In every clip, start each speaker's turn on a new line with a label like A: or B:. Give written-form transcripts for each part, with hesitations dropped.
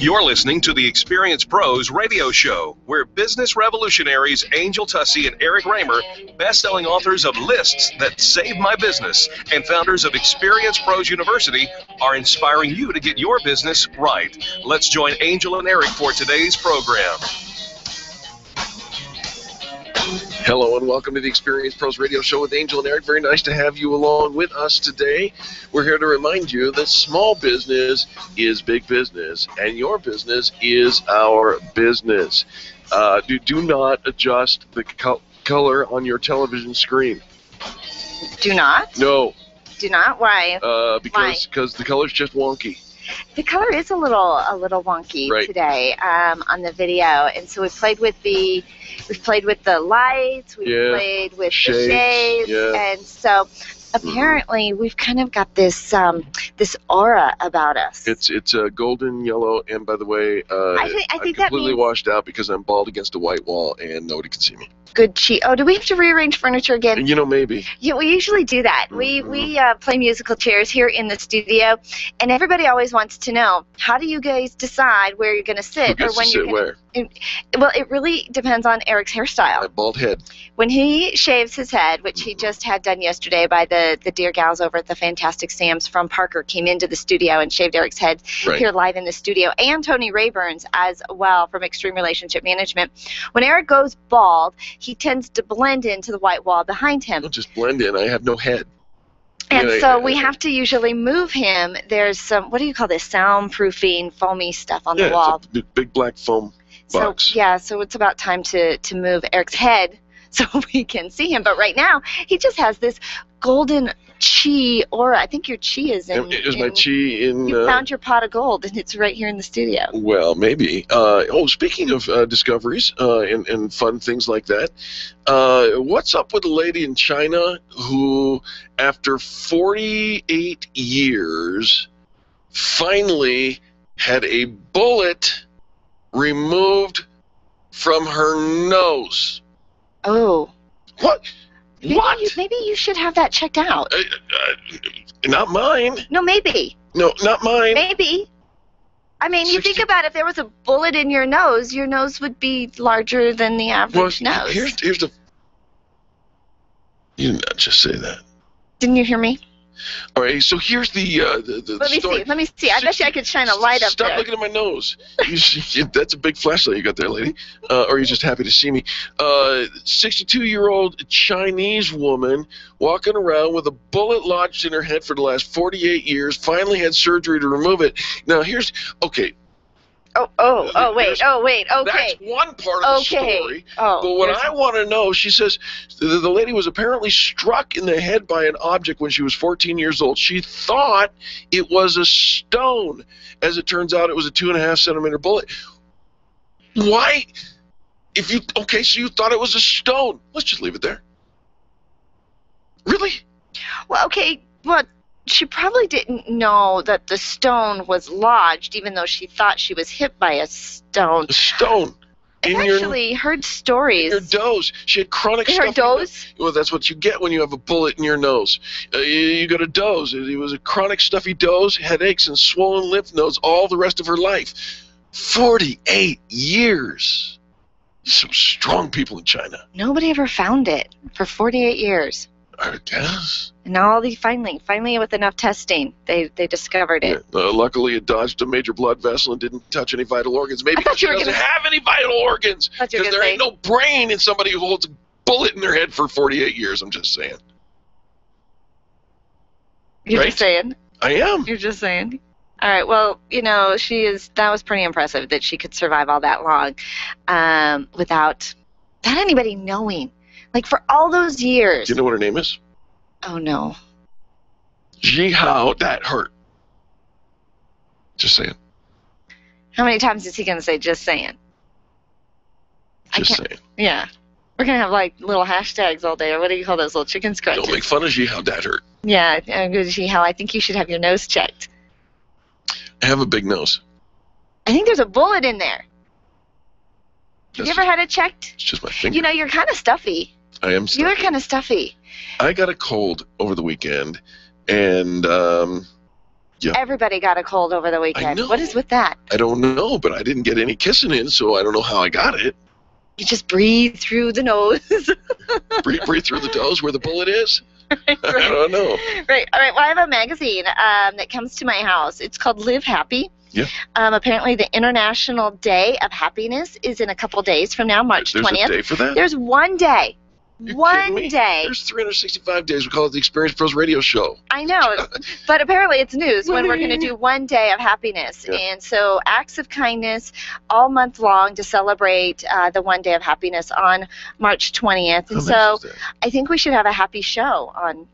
A: You're listening to the Experience Pros radio show, where business revolutionaries Angel Tussey and Eric Raymer, best-selling authors of Lists That Saved My Business and founders of Experience Pros University, are inspiring you to get your business right. Let's join Angel and Eric for today's program.
B: Hello and welcome to the Experience Pros Radio Show with Angel and Eric. Very nice to have you along with us today. We're here to remind you that small business is big business, and your business is our business. Do not adjust the color on your television screen.
C: Do not?
B: No.
C: Do not? Why?
B: Because the color's just wonky.
C: The color is a little wonky today on the video, and so we've played with the lights, we've played with the shades, and so apparently we've kind of got this this aura about us.
B: It's a golden yellow, and by the way,
C: I think
B: I'm
C: that
B: completely
C: means
B: washed out because I'm bald against a white wall and nobody can see me.
C: Good cheat. Oh, do we have to rearrange furniture again?
B: You know, maybe.
C: Yeah, we usually do that. We play musical chairs here in the studio, and everybody always wants to know, how do you guys decide where you're going to sit?
B: Who gets
C: or when
B: to
C: you're
B: sit
C: gonna,
B: where?
C: Well, it really depends on Eric's hairstyle.
B: My bald head.
C: When he shaves his head, which he just had done yesterday by the dear gals over at the Fantastic Sam's from Parker, came into the studio and shaved Eric's head here live in the studio, and Tony Rayburn's as well from Extreme Relationship Management. When Eric goes bald, he tends to blend into the white wall behind him.
B: Don't just blend in. I have no head.
C: And so we have to usually move him. There's some, what do you call this, soundproofing, foamy stuff on the wall.
B: It's a big black foam box.
C: So it's about time to move Eric's head so we can see him. But right now, he just has this golden chi aura. I think your chi is in.
B: Is my chi in?
C: You found your pot of gold, and it's right here in the studio.
B: Well, maybe. Speaking of discoveries and fun things like that, what's up with a lady in China who, after 48 years, finally had a bullet removed from her nose?
C: Oh.
B: What? What?
C: Maybe you should have that checked out.
B: Not mine.
C: No, maybe.
B: No, not mine.
C: Maybe. I mean, you think about it, if there was a bullet in your nose would be larger than the average nose.
B: Here's the... You did not just say that.
C: Didn't you hear me?
B: All right, so here's the story.
C: Let me see. I bet you I could shine a light up there.
B: Stop looking at my nose. That's a big flashlight you got there, lady. Or you're just happy to see me. 62-year-old Chinese woman walking around with a bullet lodged in her head for the last 48 years, finally had surgery to remove it. Now, here's... Okay.
C: Wait, okay.
B: That's one part of the story. But what I want to know, she says, the lady was apparently struck in the head by an object when she was 14 years old. She thought it was a stone. As it turns out, it was a 2.5-centimeter bullet. Why? So you thought it was a stone. Let's just leave it there. Really?
C: Well, okay, but she probably didn't know that the stone was lodged, even though she thought she was hit by a stone.
B: A stone.
C: I've actually heard stories.
B: In her nose. She had chronic stuff.
C: In her nose?
B: Well, that's what you get when you have a bullet in your nose. You got a doze. It was a chronic stuffy doze, headaches, and swollen lymph nodes all the rest of her life. 48 years. Some strong people in China.
C: Nobody ever found it for 48 years.
B: I guess.
C: And now finally with enough testing, they discovered it.
B: Yeah. Luckily, it dodged a major blood vessel and didn't touch any vital organs. Maybe she doesn't have any vital organs. Because there ain't no brain in somebody who holds a bullet in their head for 48 years. I'm just saying.
C: You're just saying?
B: I am.
C: You're just saying? All right. Well, that was pretty impressive that she could survive all that long without anybody knowing. Like, for all those years.
B: Do you know what her name is?
C: Oh, no.
B: Jihao, that hurt. Just saying.
C: How many times is he going to say, just saying?
B: Just saying.
C: Yeah. We're going to have, like, little hashtags all day. Or what do you call those little chicken scratches?
B: Don't make fun of Jihao, that hurt.
C: Yeah, Jihao, I think you should have your nose checked.
B: I have a big nose.
C: I think there's a bullet in there. Have you ever had it checked?
B: It's just my finger.
C: You're kind of stuffy.
B: I am stuffy.
C: You are kind of stuffy.
B: I got a cold over the weekend, and Yeah.
C: Everybody got a cold over the weekend.
B: I know.
C: What is with that?
B: I don't know, but I didn't get any kissing in, so I don't know how I got it.
C: You just breathe through the nose.
B: breathe through the toes where the bullet is? Right. I don't know.
C: Right. All right. Well, I have a magazine that comes to my house. It's called Live Happy.
B: Yeah.
C: Apparently, the International Day of Happiness is in a couple days from now, March 20th.
B: There's a day for that?
C: There's one day. One day.
B: There's 365 days. We call it the Experience Pros Radio Show.
C: I know, but apparently it's news when we're going to do one day of happiness. Yeah. And so acts of kindness all month long to celebrate the one day of happiness on March 20th. And so I think we should have a happy show on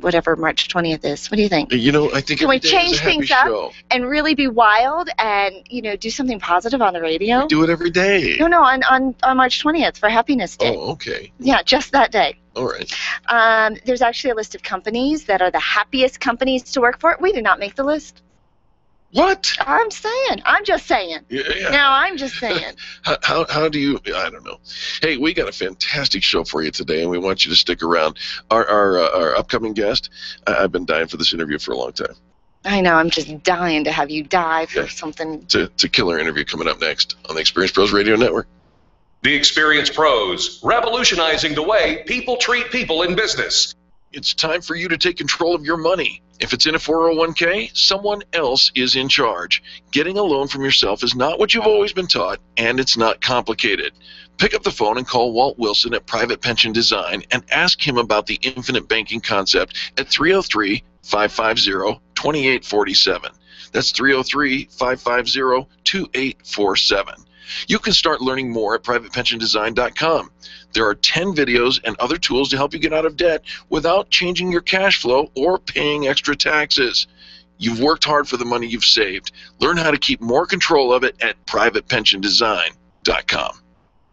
C: whatever March 20th is. What do you think?
B: You know, I think
C: can we change things up and really be wild and, do something positive on the radio?
B: We do it every day.
C: No, on March 20th for Happiness Day.
B: Oh, okay.
C: Yeah, just that day.
B: All right.
C: There's actually a list of companies that are the happiest companies to work for. We did not make the list.
B: What?
C: I'm just saying.
B: Yeah.
C: No, I'm just saying.
B: How do you, I don't know. Hey, we got a fantastic show for you today, and we want you to stick around. Our upcoming guest, I've been dying for this interview for a long time.
C: I know, I'm just dying to have you die for something.
B: It's a killer interview coming up next on the Experience Pros Radio Network.
A: The Experience Pros, revolutionizing the way people treat people in business.
B: It's time for you to take control of your money. If it's in a 401k, someone else is in charge. Getting a loan from yourself is not what you've always been taught, and it's not complicated. Pick up the phone and call Walt Wilson at Private Pension Design and ask him about the infinite banking concept at 303-550-2847. That's 303-550-2847. You can start learning more at privatepensiondesign.com. There are 10 videos and other tools to help you get out of debt without changing your cash flow or paying extra taxes. You've worked hard for the money you've saved. Learn how to keep more control of it at privatepensiondesign.com.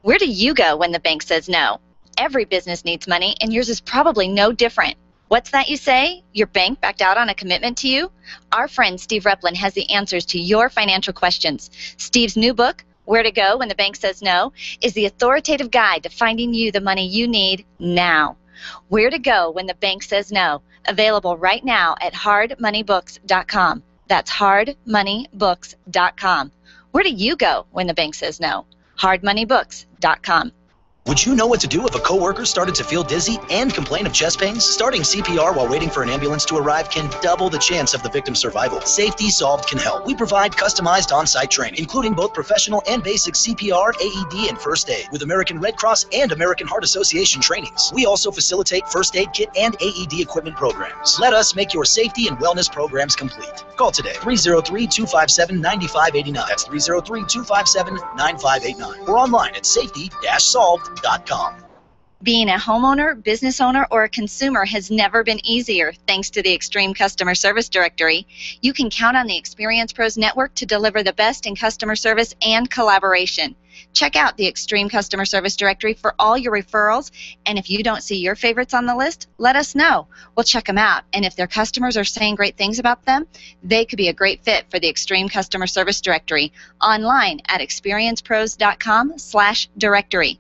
D: Where do you go when the bank says no? Every business needs money, and yours is probably no different. What's that you say? Your bank backed out on a commitment to you? Our friend Steve Replin has the answers to your financial questions. Steve's new book, Where to Go When the Bank Says No, is the authoritative guide to finding you the money you need now. Where to Go When the Bank Says No, available right now at hardmoneybooks.com. That's hardmoneybooks.com. Where do you go when the bank says no? hardmoneybooks.com.
E: Would you know what to do if a coworker started to feel dizzy and complain of chest pains? Starting CPR while waiting for an ambulance to arrive can double the chance of the victim's survival. Safety Solved can help. We provide customized on-site training, including both professional and basic CPR, AED, and first aid, with American Red Cross and American Heart Association trainings. We also facilitate first aid kit and AED equipment programs. Let us make your safety and wellness programs complete. Call today, 303-257-9589. That's 303-257-9589. Or online at safety-solved.com.
D: Being a homeowner, business owner, or a consumer has never been easier thanks to the Extreme Customer Service Directory. You can count on the Experience Pros Network to deliver the best in customer service and collaboration. Check out the Extreme Customer Service Directory for all your referrals, and if you don't see your favorites on the list, let us know. We'll check them out, and if their customers are saying great things about them, they could be a great fit for the Extreme Customer Service Directory online at experiencepros.com/directory.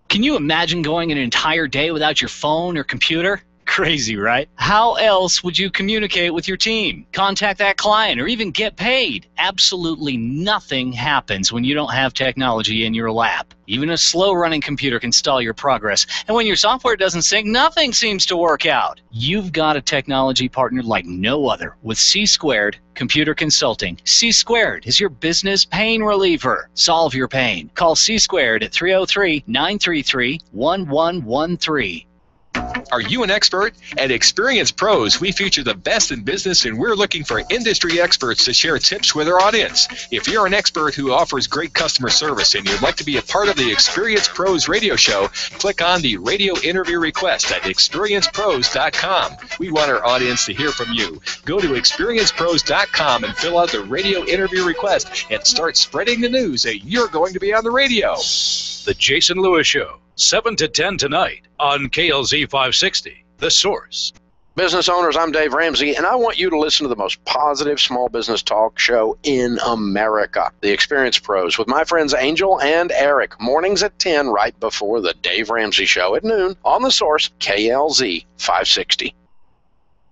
F: Can you imagine going an entire day without your phone or computer? Crazy, right? How else would you communicate with your team, contact that client, or even get paid? Absolutely nothing happens when you don't have technology in your lap. Even a slow-running computer can stall your progress. And when your software doesn't sync, nothing seems to work out. You've got a technology partner like no other with C-Squared Computer Consulting. C-Squared is your business pain reliever. Solve your pain. Call C-Squared at 303-933-1113.
G: Are you an expert? At Experience Pros, we feature the best in business, and we're looking for industry experts to share tips with our audience. If you're an expert who offers great customer service and you'd like to be a part of the Experience Pros radio show, click on the radio interview request at experiencepros.com. We want our audience to hear from you. Go to experiencepros.com and fill out the radio interview request and start spreading the news that you're going to be on the radio.
H: The Jason Lewis Show, 7 to 10 tonight on KLZ 560, The Source.
I: Business owners, I'm Dave Ramsey, and I want you to listen to the most positive small business talk show in America, The Experience Pros, with my friends Angel and Eric, mornings at 10 right before the Dave Ramsey Show at noon on The Source, KLZ 560.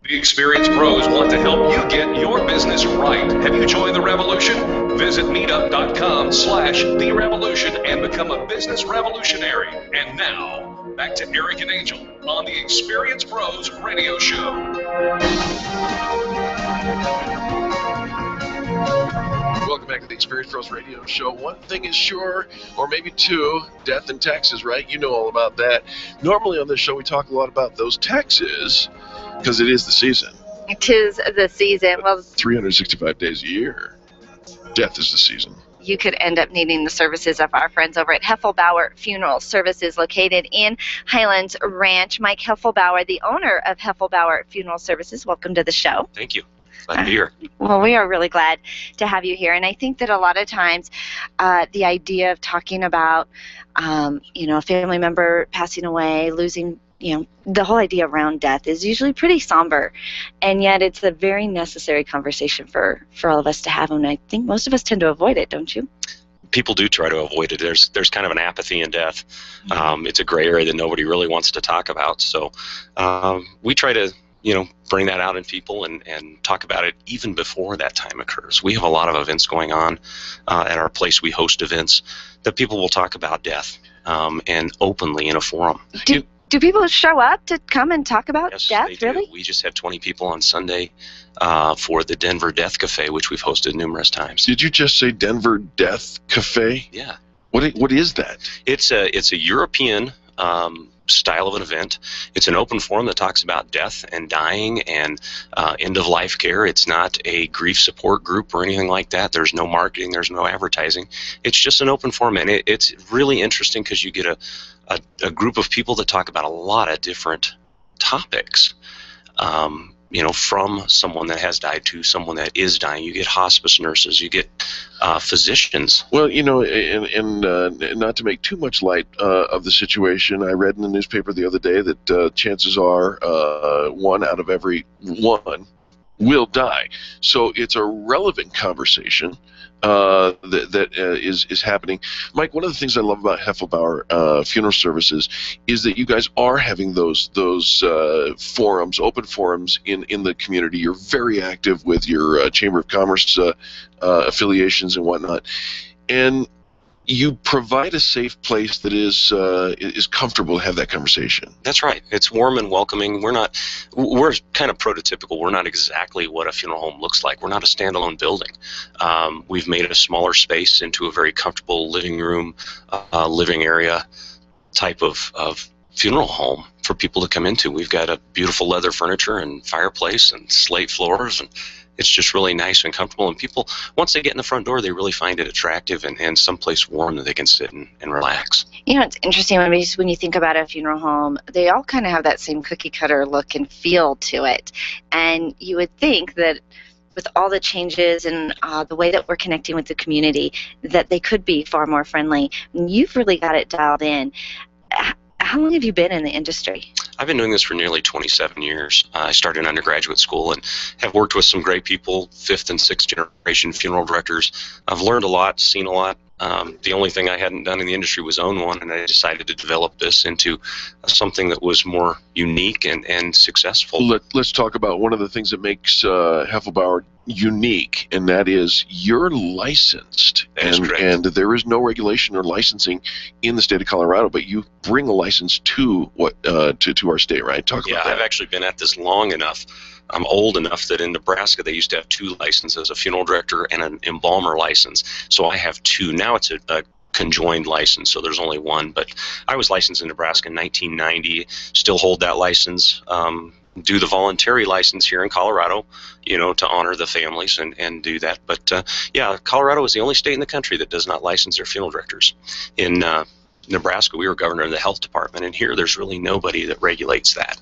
A: The experienced pros want to help you get your business right. Have you joined the revolution? Visit meetup.com/therevolution and become a business revolutionary. And now, back to Eric and Angel on the Experienced Pros Radio Show.
B: Welcome back to the Experience Pros Radio Show. One thing is sure, or maybe two, death and taxes, right? You know all about that. Normally on this show we talk a lot about those taxes because it is the season.
C: It is the season. Well,
B: 365 days a year. Death is the season.
C: You could end up needing the services of our friends over at Helflebower Funeral Services located in Highlands Ranch. Mike Helflebower, the owner of Helflebower Funeral Services, welcome to the show.
J: Thank you. Glad to be here.
C: Well, we are really glad to have you here. And I think that a lot of times the idea of talking about, a family member passing away, losing, the whole idea around death is usually pretty somber. And yet it's a very necessary conversation for all of us to have. And I think most of us tend to avoid it, don't you?
J: People do try to avoid it. There's kind of an apathy in death. It's a gray area that nobody really wants to talk about. So we try to bring that out in people and talk about it even before that time occurs. We have a lot of events going on at our place. We host events that people will talk about death and openly in a forum.
C: Do people show up to come and talk about death,
J: they do.
C: really?
J: We just had 20 people on Sunday for the Denver Death Cafe, which we've hosted numerous times.
B: Did you just say Denver Death Cafe?
J: Yeah.
B: What is that?
J: It's a European style of an event. It's an open forum that talks about death and dying and end-of-life care. It's not a grief support group or anything like that. There's no marketing. There's no advertising. It's just an open forum, and it's really interesting because you get a group of people that talk about a lot of different topics. From someone that has died to someone that is dying. You get hospice nurses, you get physicians.
B: Well, and not to make too much light of the situation, I read in the newspaper the other day that chances are 1 out of every 1 will die. So it's a relevant conversation that is happening. Mike, one of the things I love about Helflebower Funeral Services is that you guys are having those forums, open forums in the community. You're very active with your Chamber of Commerce affiliations and whatnot, and you provide a safe place that is comfortable to have that conversation.
J: That's right. It's warm and welcoming. We're kind of prototypical. We're not exactly what a funeral home looks like. We're not a standalone building. We've made a smaller space into a very comfortable living room, living area type of funeral home for people to come into. We've got a beautiful leather furniture and fireplace and slate floors, and it's just really nice and comfortable. And people, once they get in the front door, they really find it attractive and someplace warm that they can sit and relax.
C: It's interesting when you think about a funeral home, they all kind of have that same cookie cutter look and feel to it. And you would think that with all the changes and the way that we're connecting with the community, that they could be far more friendly. And you've really got it dialed in. How long have you been in the industry?
J: I've been doing this for nearly 27 years. I started in undergraduate school and have worked with some great people, 5th and 6th generation funeral directors. I've learned a lot, seen a lot. The only thing I hadn't done in the industry was own one, and I decided to develop this into something that was more unique and successful.
B: Let's talk about one of the things that makes Helflebower unique, and that is you're licensed. And there is no regulation or licensing in the state of Colorado, but you bring a license to our state, right? Talk about that.
J: I've actually been at this long enough. I'm old enough that in Nebraska they used to have 2 licenses, a funeral director and an embalmer license. So I have 2. Now it's a conjoined license, so there's only 1. But I was licensed in Nebraska in 1990, still hold that license, do the voluntary license here in Colorado, to honor the families and do that. But Colorado is the only state in the country that does not license their funeral directors. In Nebraska, we were governor of the health department, and here there's really nobody that regulates that.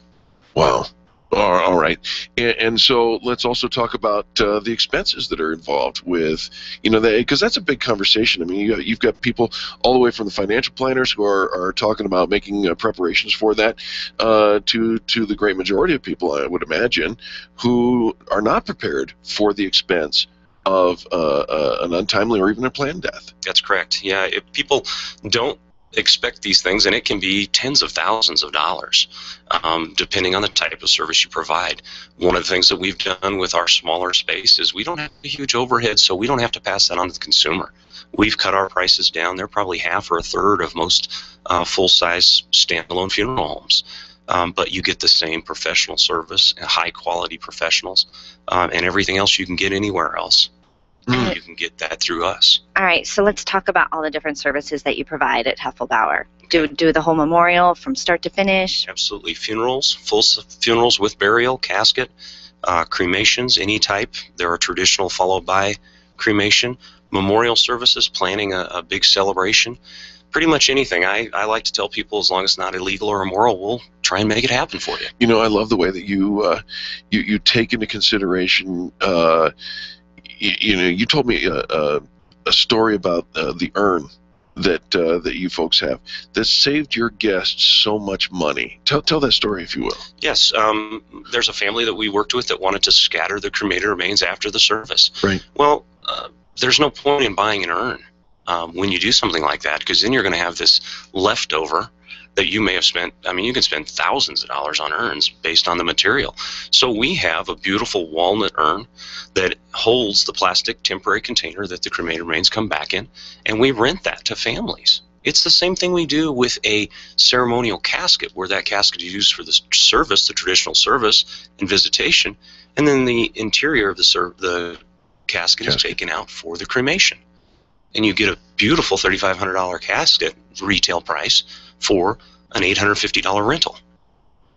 B: Wow. All right. And so let's also talk about the expenses that are involved with, because that's a big conversation. I mean, you've got people all the way from the financial planners who are talking about making preparations for that to the great majority of people, I would imagine, who are not prepared for the expense of an untimely or even a planned death.
J: That's correct. Yeah, if people don't expect these things, and it can be tens of thousands of dollars, depending on the type of service you provide. One of the things that we've done with our smaller space is we don't have a huge overhead, so we don't have to pass that on to the consumer. We've cut our prices down. They're probably half or a third of most full-size standalone funeral homes. But you get the same professional service, high-quality professionals, and everything else you can get anywhere else. You can get that through us.
C: All right, so let's talk about all the different services that you provide at Helflebower. Do the whole memorial from start to finish?
J: Absolutely. Funerals, full funerals with burial, casket, cremations, any type. There are traditional followed by cremation. Memorial services, planning a big celebration. Pretty much anything. I like to tell people, as long as it's not illegal or immoral, we'll try and make it happen for you.
B: You know, I love the way that you take into consideration. You told me a story about the urn that you folks have that saved your guests so much money. Tell that story, if you will.
J: Yes, there's a family that we worked with that wanted to scatter the cremated remains after the service.
B: Right.
J: Well, there's no point in buying an urn when you do something like that, because then you're going to have this leftover that you may have spent. I mean, you can spend thousands of dollars on urns based on the material. So we have a beautiful walnut urn that holds the plastic temporary container that the cremated remains come back in, and we rent that to families. It's the same thing we do with a ceremonial casket, where that casket is used for the service, the traditional service and visitation, and then the interior of the casket is taken out for the cremation. And you get a beautiful $3,500 casket retail price for an $850 rental.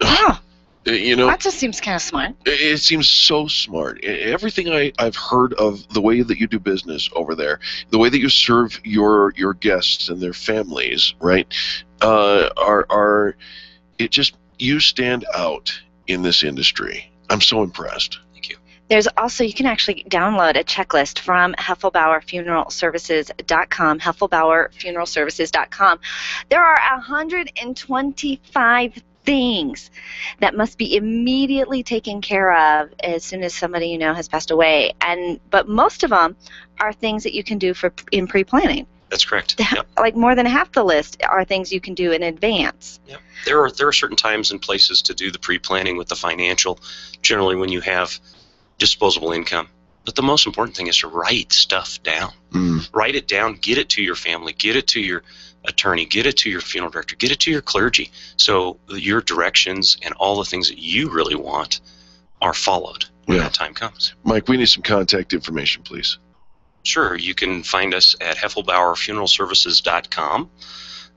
C: Wow.
B: You know,
C: that just seems kind of smart.
B: It seems so smart. Everything I've heard of the way that you do business over there, the way that you serve your guests and their families, right, are it just, you stand out in this industry. I'm so impressed.
C: There's also, you can actually download a checklist from Helflebowerfuneralservices.com, Helflebowerfuneralservices.com. There are 125 things that must be immediately taken care of as soon as somebody you know has passed away. But most of them are things that you can do in pre-planning.
J: That's correct. Yep.
C: Like more than half the list are things you can do in advance.
J: Yep. There are certain times and places to do the pre-planning with the financial, generally when you have disposable income. But the most important thing is to write stuff down. Write it down, get it to your family, get it to your attorney, get it to your funeral director, get it to your clergy, so your directions and all the things that you really want are followed when that time comes.
B: Mike, we need some contact information, please.
J: Sure. You can find us at Helflebowerfuneralservices.com.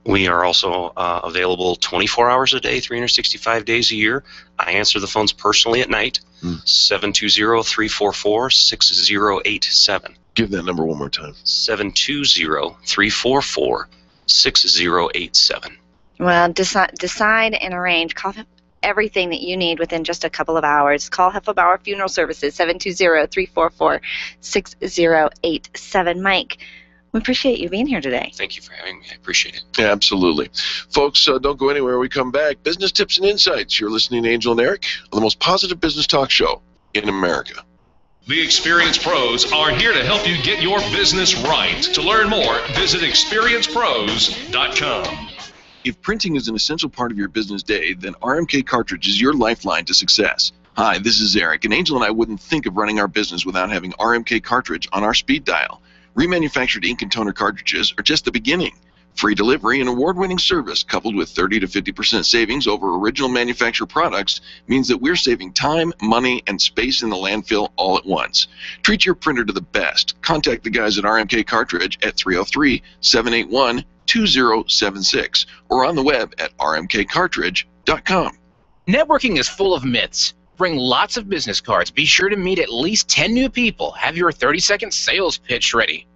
J: We are also available 24 hours a day, 365 days a year. I answer the phones personally at night, 720-344-6087.
B: Give that number one more time.
J: 720-344-6087.
C: Well, decide and arrange. Call everything that you need within just a couple of hours. Call Helflebower Funeral Services, 720-344-6087. Mike, we appreciate you being here today.
J: Thank you for having me. I appreciate it.
B: Yeah, absolutely. Folks, don't go anywhere. We come back. Business tips and insights. You're listening to Angel and Eric on the most positive business talk show in America.
A: The Experience Pros are here to help you get your business right. To learn more, visit experiencepros.com.
B: If printing is an essential part of your business day, then RMK Cartridge is your lifeline to success. Hi, this is Eric, and Angel and I wouldn't think of running our business without having RMK Cartridge on our speed dial. Remanufactured ink and toner cartridges are just the beginning. Free delivery and award-winning service coupled with 30 to 50% savings over original manufacturer products means that we're saving time, money, and space in the landfill all at once. Treat your printer to the best. Contact the guys at RMK Cartridge at 303-781-2076 or on the web at rmkcartridge.com.
K: Networking is full of myths. Bring lots of business cards. Be sure to meet at least 10 new people. Have your 30-second sales pitch ready.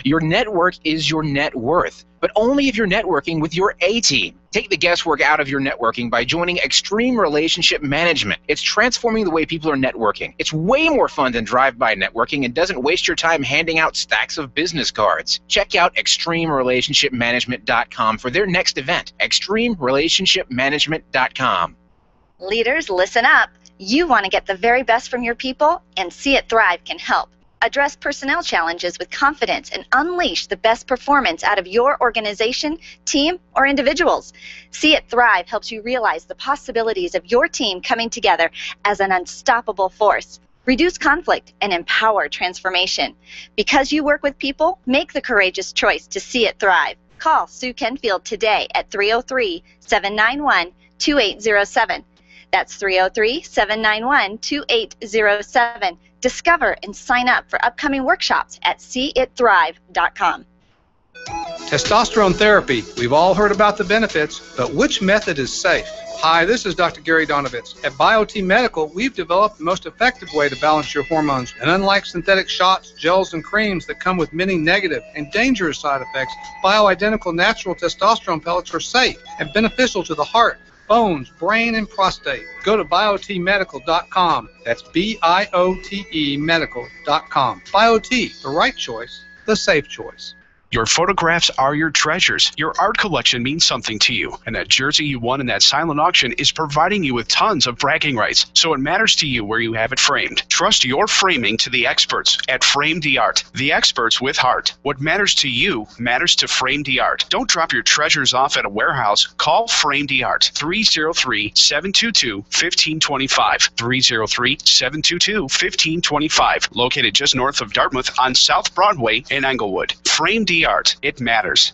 K: Your network is your net worth, but only if you're networking with your A-team. Take the guesswork out of your networking by joining Extreme Relationship Management. It's transforming the way people are networking. It's way more fun than drive-by networking and doesn't waste your time handing out stacks of business cards. Check out ExtremeRelationshipManagement.com for their next event. ExtremeRelationshipManagement.com.
D: Leaders, listen up. You want to get the very best from your people, and See It Thrive can help. Address personnel challenges with confidence and unleash the best performance out of your organization, team, or individuals. See It Thrive helps you realize the possibilities of your team coming together as an unstoppable force. Reduce conflict and empower transformation. Because you work with people, make the courageous choice to see it thrive. Call Sue Kenfield today at 303-791-2807. That's 303-791-2807. Discover and sign up for upcoming workshops at seeitthrive.com.
L: Testosterone therapy. We've all heard about the benefits, but which method is safe? Hi, this is Dr. Gary Donovitz. At BioT Medical, we've developed the most effective way to balance your hormones. And unlike synthetic shots, gels, and creams that come with many negative and dangerous side effects, bioidentical natural testosterone pellets are safe and beneficial to the heart, bones, brain, and prostate. Go to biotmedical.com. That's BIOTE medical.com. BioT, the right choice, the safe choice.
M: Your photographs are your treasures. Your art collection means something to you, and that jersey you won in that silent auction is providing you with tons of bragging rights, so it matters to you where you have it framed. Trust your framing to the experts at Frame the Art, the experts with heart. What matters to you matters to Frame the Art. Don't drop your treasures off at a warehouse. Call Frame the Art, 303-722-1525, 303-722-1525, located just north of Dartmouth on South Broadway in Englewood. Frame the Art. It matters.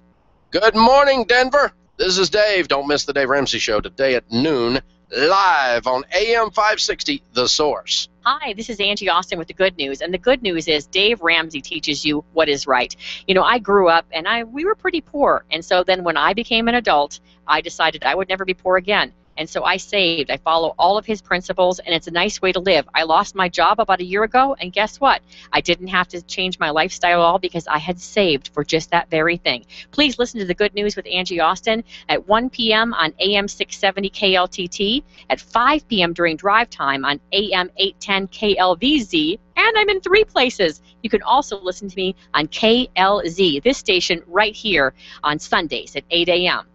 I: Good morning, Denver. This is Dave. Don't miss the Dave Ramsey Show today at noon, live on AM 560, The Source.
N: Hi, this is Angie Austin with the good news, and the good news is Dave Ramsey teaches you what is right. You know, I grew up, and we were pretty poor, and so then when I became an adult, I decided I would never be poor again. And so I saved. I follow all of his principles, and it's a nice way to live. I lost my job about a year ago, and guess what? I didn't have to change my lifestyle at all because I had saved for just that very thing. Please listen to The Good News with Angie Austin at 1 p.m. on AM 670 KLTT, at 5 p.m. during drive time on AM 810 KLVZ, and I'm in 3 places. You can also listen to me on KLZ, this station right here on Sundays at 8 a.m.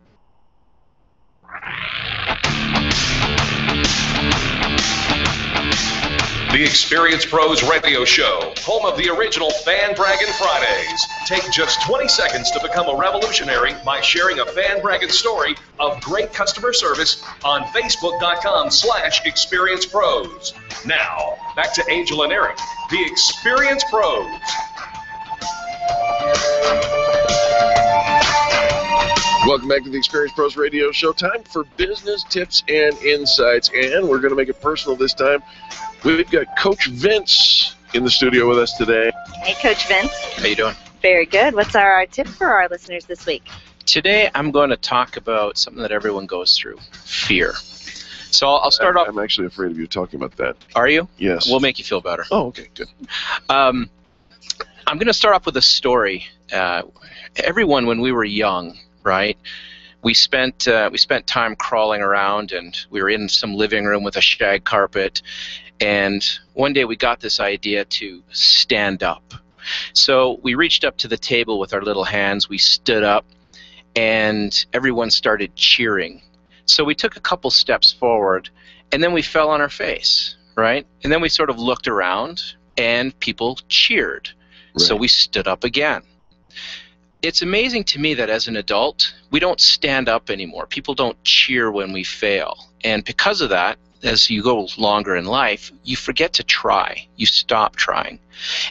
A: The Experience Pros Radio Show, home of the original Fan Braggin' Fridays. Take just 20 seconds to become a revolutionary by sharing a fan bragging story of great customer service on Facebook.com/ExperiencePros. Now, back to Angel and Eric, the Experience Pros.
B: Welcome back to the Experience Pros Radio Show. Time for business tips and insights, and we're going to make it personal this time. We've got Coach Vince in the studio with us today.
O: Hey, Coach Vince.
K: How you doing?
O: Very good. What's our tip for our listeners this week?
K: Today, I'm going to talk about something that everyone goes through, fear. So I'll start off.
B: I'm actually afraid of you talking about that.
K: Are you?
B: Yes.
K: We'll make you feel better.
B: Oh, okay, good.
K: I'm going to start off with a story. Everyone, when we were young, right, we spent time crawling around, and we were in some living room with a shag carpet. And one day we got this idea to stand up. So we reached up to the table with our little hands, we stood up, and everyone started cheering. So we took a couple steps forward, and then we fell on our face, right? And then we sort of looked around, and people cheered. Right. So we stood up again. It's amazing to me that as an adult, we don't stand up anymore. People don't cheer when we fail. And because of that, as you go longer in life, you forget to try. You stop trying.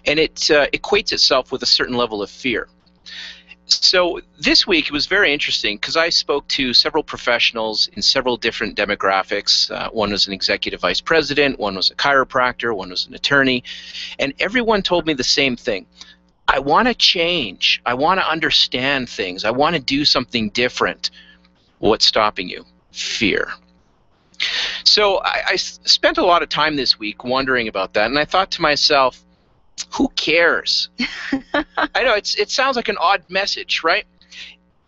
K: And it equates itself with a certain level of fear. So this week it was very interesting because I spoke to several professionals in several different demographics. One was an executive vice president, one was a chiropractor, one was an attorney, and everyone told me the same thing. I want to change. I want to understand things. I want to do something different. What's stopping you? Fear. So I spent a lot of time this week wondering about that, and I thought to myself, who cares? I know it sounds like an odd message, right?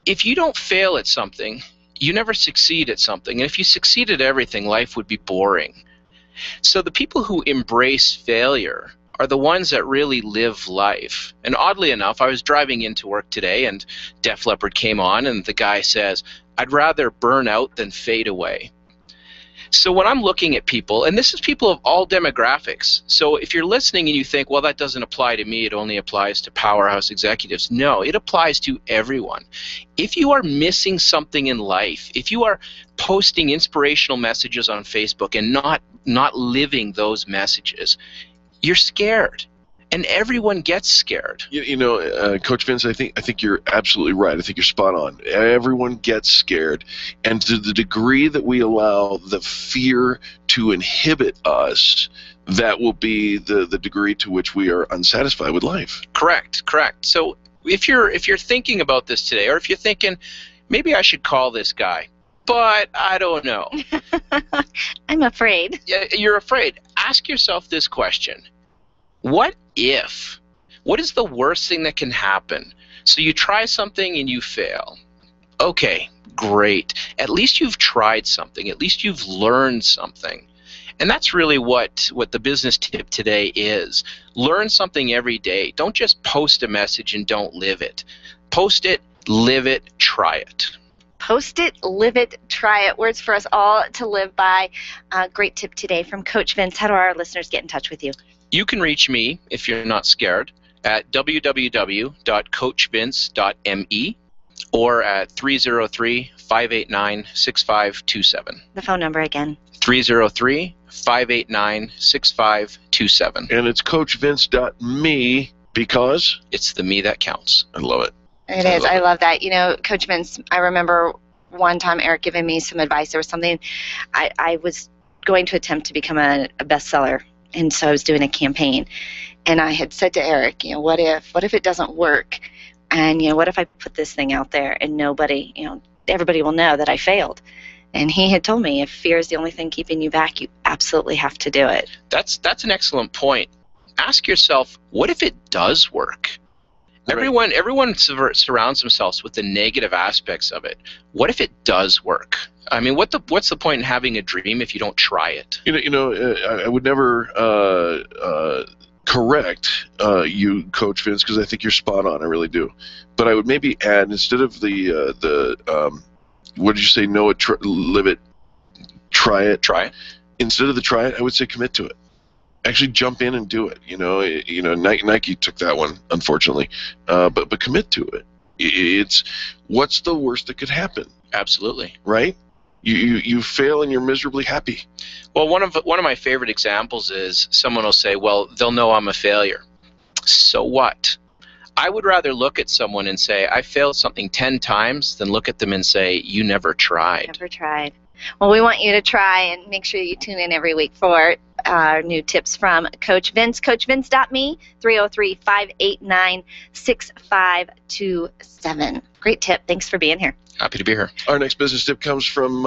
K: If you don't fail at something, you never succeed at something. And if you succeed at everything, life would be boring. So the people who embrace failure are the ones that really live life. And oddly enough, I was driving into work today, and Def Leppard came on, and the guy says, "I'd rather burn out than fade away." So when I'm looking at people, and this is people of all demographics, so if you're listening and you think, well, that doesn't apply to me, it only applies to powerhouse executives. No, it applies to everyone. If you are missing something in life, if you are posting inspirational messages on Facebook and not living those messages, you're scared. And everyone gets scared.
B: Coach Vince, I think you're absolutely right. I think you're spot on. Everyone gets scared. And to the degree that we allow the fear to inhibit us, that will be the degree to which we are unsatisfied with life.
K: Correct. So if you're thinking about this today, or if you're thinking, maybe I should call this guy, but I don't know.
C: I'm afraid.
K: You're afraid. Ask yourself this question. What if? What is the worst thing that can happen? So you try something and you fail. Okay, great. At least you've tried something. At least you've learned something. And that's really what the business tip today is. Learn something every day. Don't just post a message and don't live it. Post it, live it, try it.
C: Post it, live it, try it. Words for us all to live by. Great tip today from Coach Vince. How do our listeners get in touch with you?
K: You can reach me, if you're not scared, at www.coachvince.me or at 303-589-6527.
C: The phone number again.
K: 303-589-6527.
B: And it's coachvince.me because?
K: It's the me that counts.
B: I love it.
C: It is. I love that. Coach Vince, I remember one time Eric giving me some advice. There was something I was going to attempt to become a bestseller. And so I was doing a campaign, and I had said to Eric, what if it doesn't work? And, what if I put this thing out there and nobody, everybody will know that I failed? And he had told me, if fear is the only thing keeping you back, you absolutely have to do it.
K: That's an excellent point. Ask yourself, what if it does work? Right. Everyone surrounds themselves with the negative aspects of it. What if it does work? I mean, what's the point in having a dream if you don't try it?
B: I would never correct you, Coach Vince, because I think you're spot on. I really do. But I would maybe add, instead of the what did you say? Know it, live it, try it.
K: Try it.
B: Instead of the try it, I would say commit to it. Actually, jump in and do it. Nike took that one, unfortunately, but commit to it. It's what's the worst that could happen?
K: Absolutely.
B: Right? You fail and you're miserably happy.
K: Well, one of my favorite examples is someone will say, well, they'll know I'm a failure. So what? I would rather look at someone and say, I failed something 10 times than look at them and say, you never tried.
C: Never tried. Well, we want you to try, and make sure you tune in every week for our new tips from Coach Vince. CoachVince.me, 303-589-6527. Great tip. Thanks for being here.
K: Happy to be here.
B: Our next business tip comes from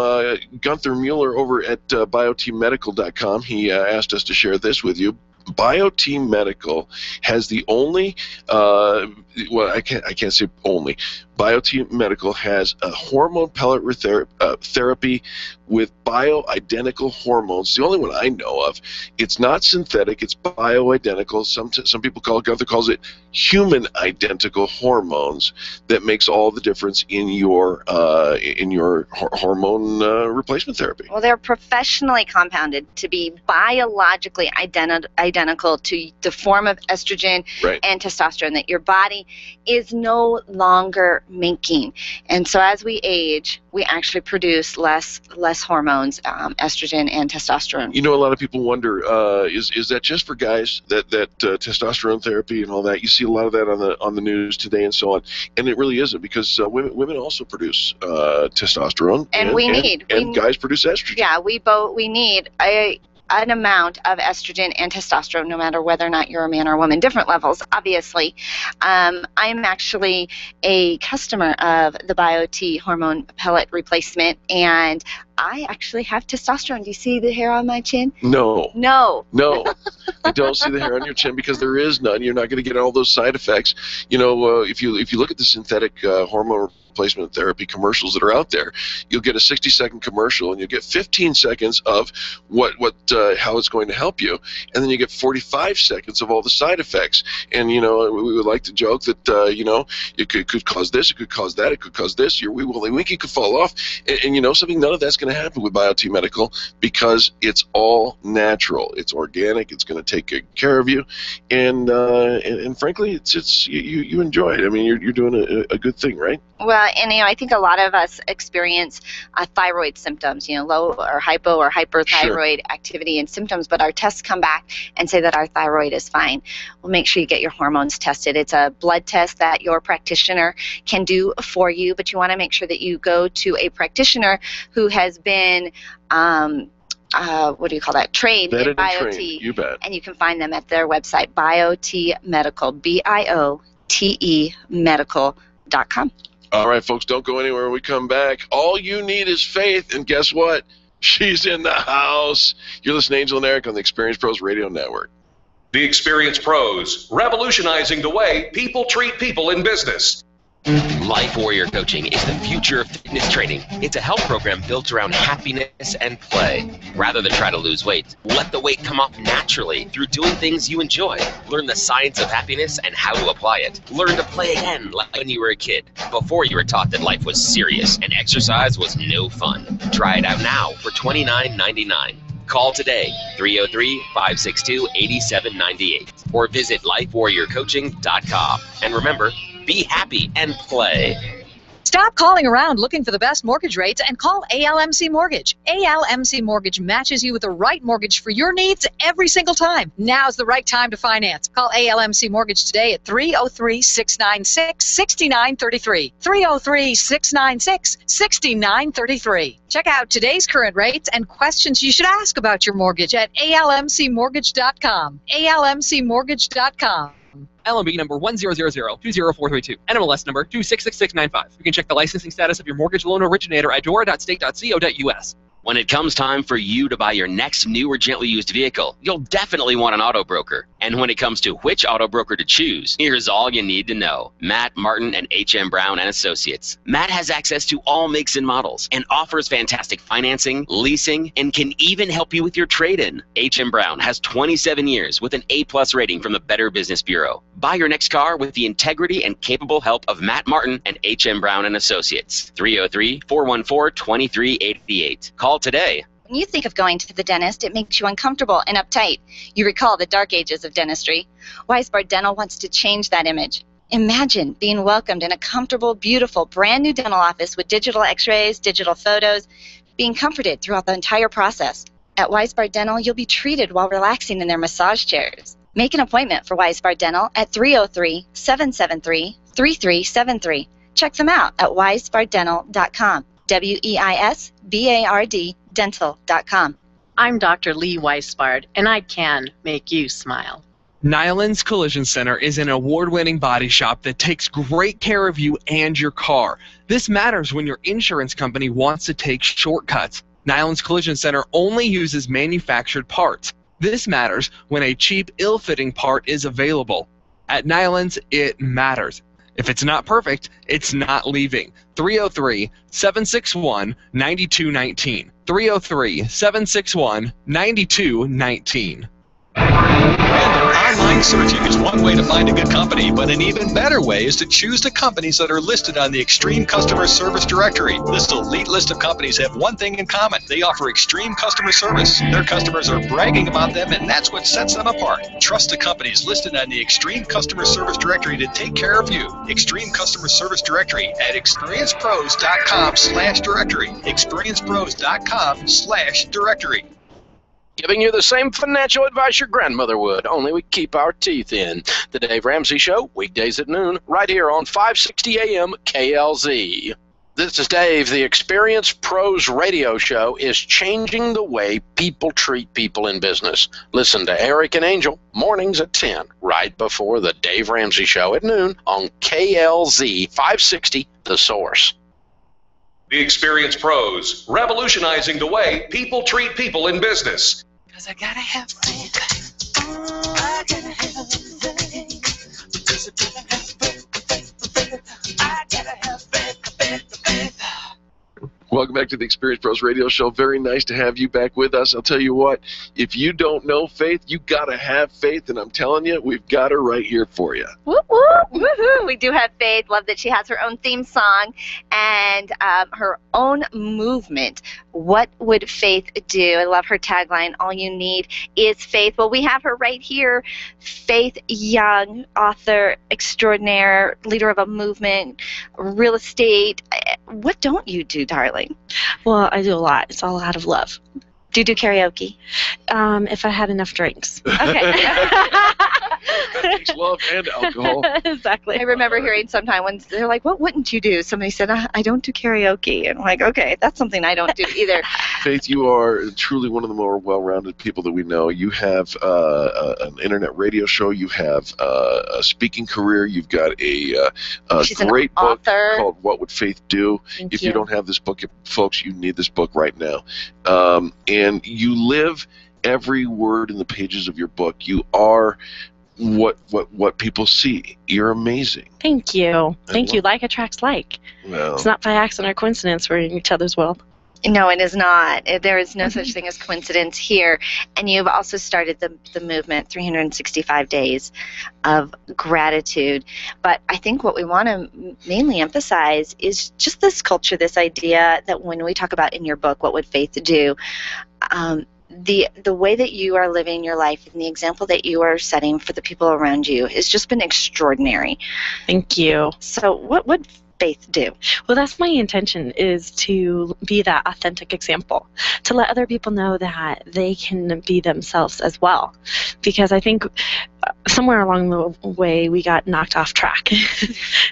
B: Gunther Mueller over at bioteammedical.com. He asked us to share this with you. BioTeam Medical has the only, I can't say only. BioTeam Medical has a hormone pellet therapy with bioidentical hormones. The only one I know of. It's not synthetic. It's bioidentical. Some people Gunther calls it human identical hormones that makes all the difference in your hormone replacement therapy.
C: Well, they're professionally compounded to be biologically identical to the form of estrogen and testosterone that your body is no longer making. And so as we age, we actually produce less hormones, estrogen and testosterone.
B: A lot of people wonder, is that just for guys, that testosterone therapy and all that? You see a lot of that on the news today and so on. And it really isn't, because women also produce testosterone.
C: And
B: guys produce estrogen.
C: Yeah, we need an amount of estrogen and testosterone, no matter whether or not you're a man or a woman. Different levels, obviously. I'm actually a customer of the BioT hormone pellet replacement, and I actually have testosterone. Do you see the hair on my chin?
B: No. I don't see the hair on your chin, because there is none. You're not going to get all those side effects. If you look at the synthetic hormone replacement therapy commercials that are out there. You'll get a 60-second commercial, and you'll get 15 seconds of how it's going to help you, and then you get 45 seconds of all the side effects. And we would like to joke that it could cause this, it could cause that, it could cause this. Your wee woolly winky could fall off, and something. None of that's going to happen with BioT Medical because it's all natural. It's organic. It's going to take good care of you, and frankly, it's you enjoy it. I mean, you're doing a good thing, right?
C: Well, and I think a lot of us experience thyroid symptoms, low or hypo or hyperthyroid activity and symptoms, but our tests come back and say that our thyroid is fine. Well, make sure you get your hormones tested. It's a blood test that your practitioner can do for you, but you want to make sure that you go to a practitioner who has been trained in BioT.
B: You bet.
C: And you can find them at their website, BioT Medical, BioTE Medical.com.
B: All right, folks, don't go anywhere when we come back. All you need is faith, and guess what? She's in the house. You're listening to Angel and Eric on the Experience Pros Radio Network.
A: The Experience Pros, revolutionizing the way people treat people in business.
P: Life Warrior Coaching is the future of fitness training. It's a health program built around happiness and play. Rather than try to lose weight, let the weight come off naturally through doing things you enjoy. Learn the science of happiness and how to apply it. Learn to play again like when you were a kid, before you were taught that life was serious and exercise was no fun. Try it out now for $29.99. Call today, 303-562-8798, or visit lifewarriorcoaching.com. And remember, be happy and play.
Q: Stop calling around looking for the best mortgage rates and call ALMC Mortgage. ALMC Mortgage matches you with the right mortgage for your needs every single time. Now's the right time to finance. Call ALMC Mortgage today at 303-696-6933. 303-696-6933. Check out today's current rates and questions you should ask about your mortgage at almcmortgage.com. almcmortgage.com.
R: LMB number 100020432. NMLS number 266695. You can check the licensing status of your mortgage loan originator at dora.state.co.us.
P: When it comes time for you to buy your next new or gently used vehicle, you'll definitely want an auto broker. And when it comes to which auto broker to choose, here's all you need to know. Matt Martin and H.M. Brown and Associates. Matt has access to all makes and models and offers fantastic financing, leasing, and can even help you with your trade-in. H.M. Brown has 27 years with an A+ rating from the Better Business Bureau. Buy your next car with the integrity and capable help of Matt Martin and H.M. Brown and Associates. 303-414-2388. Call today.
C: When you think of going to the dentist, it makes you uncomfortable and uptight. You recall the dark ages of dentistry. Weisbard Dental wants to change that image. Imagine being welcomed in a comfortable, beautiful, brand new dental office with digital x-rays, digital photos, being comforted throughout the entire process. At Weisbard Dental, you'll be treated while relaxing in their massage chairs. Make an appointment for Weisbard Dental at 303-773-3373. Check them out at weisbarddental.com. WEISBARD dental.com.
S: I'm Dr. Lee Weisbard, and I can make you smile.
R: Nyland's Collision Center is an award-winning body shop that takes great care of you and your car. This matters when your insurance company wants to take shortcuts. Nyland's Collision Center only uses manufactured parts. This matters when a cheap, ill-fitting part is available. At Nyland's, it matters. If it's not perfect, it's not leaving. 303-761-9219. 303-761-9219.
G: Online searching is one way to find a good company, but an even better way is to choose the companies that are listed on the Extreme Customer Service Directory. This elite list of companies have one thing in common. They offer extreme customer service. Their customers are bragging about them, and that's what sets them apart. Trust the companies listed on the Extreme Customer Service Directory to take care of you. Extreme Customer Service Directory at experiencepros.com/directory. experiencepros.com/directory.
I: Giving you the same financial advice your grandmother would, only we keep our teeth in. The Dave Ramsey Show, weekdays at noon, right here on 560 AM KLZ. This is Dave. The Experience Pros Radio Show is changing the way people treat people in business. Listen to Eric and Angel, mornings at 10, right before the Dave Ramsey Show at noon on KLZ 560, The Source.
A: The Experience Pros, revolutionizing the way people treat people in business.
K: Because I gotta have faith. I gotta have faith. Because I gotta have faith. I gotta have faith.
B: welcome back to the Experience Pros Radio Show. Very nice to have you back with us. I'll tell you what, if you don't know Faith, you got to have faith, and I'm telling you, we've got her right here for you.
C: Whoop, whoop, woohoo. We do have Faith. Love that she has her own theme song and her own movement. What would Faith do? I love her tagline, all you need is faith. Well, we have her right here. Faith Young, author extraordinaire, leader of a movement, real estate. What don't you do, darling?
T: Well, I do a lot. It's all out of love.
C: Do you do karaoke?
T: If I had enough drinks.
C: Okay.
B: Takes love and alcohol.
T: Exactly.
C: I remember hearing sometime when they're like, what wouldn't you do? Somebody said, I don't do karaoke. And I'm like, okay, that's something I don't do either.
B: Faith, you are truly one of the more well-rounded people that we know. You have an internet radio show. You have a speaking career. You've got a great book called What Would Faith Do? If you don't have this book, folks, you need this book right now. And you live every word in the pages of your book. You are what people see. You're amazing.
T: Thank you. Thank you. Like attracts like.
B: Well,
T: it's not by accident or coincidence we're in each other's world.
C: No, it is not. There is no such thing as coincidence here. And you've also started the movement, 365 Days of Gratitude. But I think what we want to mainly emphasize is just this culture, this idea that when we talk about in your book, What Would Faith Do? The way that you are living your life and the example that you are setting for the people around you has just been extraordinary.
T: Thank you.
C: So what would Faith do?
T: Well, that's my intention, is to be that authentic example, to let other people know that they can be themselves as well. Because I think somewhere along the way we got knocked off track,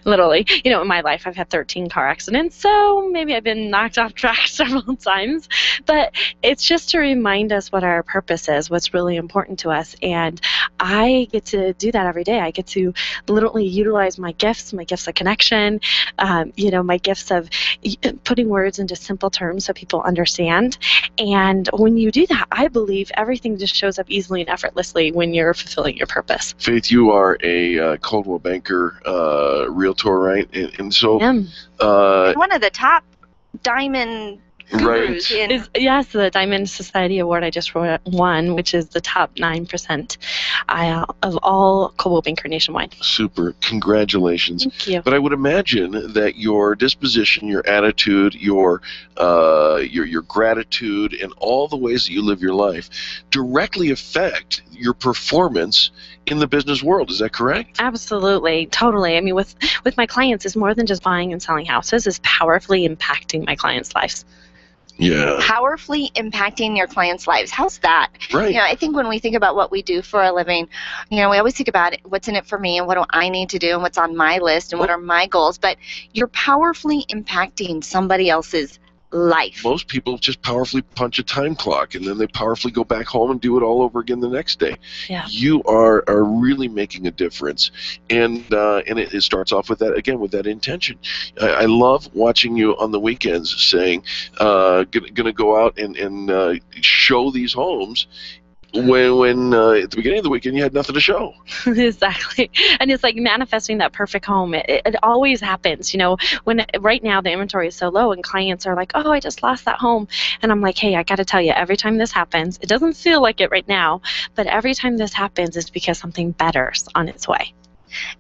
T: literally. You know, in my life I've had 13 car accidents, so maybe I've been knocked off track several times. But it's just to remind us what our purpose is, what's really important to us. And I get to do that every day. I get to literally utilize my gifts of connection, my gifts of putting words into simple terms so people understand. And when you do that, I believe everything just shows up easily and effortlessly when you're fulfilling your purpose.
B: Faith, you are a Coldwell Banker realtor, right? And so
C: one of the top diamond gurus.
B: Right.
T: Yes, the Diamond Society Award I just won, which is the top 9% of all Coldwell Banker nationwide.
B: Super. Congratulations.
T: Thank you.
B: But I would imagine that your disposition, your attitude, your gratitude, and all the ways that you live your life directly affect your performance in the business world. Is that correct?
T: Absolutely. Totally. I mean, with my clients, it's more than just buying and selling houses. It's powerfully impacting my clients' lives.
B: Yeah.
C: Powerfully impacting your clients' lives. How's that?
B: Right.
C: I think when we think about what we do for a living, we always think about what's in it for me and what do I need to do and what's on my list and what are my goals. But you're powerfully impacting somebody else's life.
B: Most people just powerfully punch a time clock and then they powerfully go back home and do it all over again the next day.
T: Yeah.
B: You are really making a difference, and it starts off with that, again, with that intention. I love watching you on the weekends saying, gonna go out and show these homes. When at the beginning of the weekend you had nothing to show.
T: Exactly. And it's like manifesting that perfect home. It always happens, when right now the inventory is so low and clients are like, oh, I just lost that home. And I'm like, hey, I got to tell you, every time this happens, it doesn't feel like it right now, but every time this happens, it's because something better's on its way.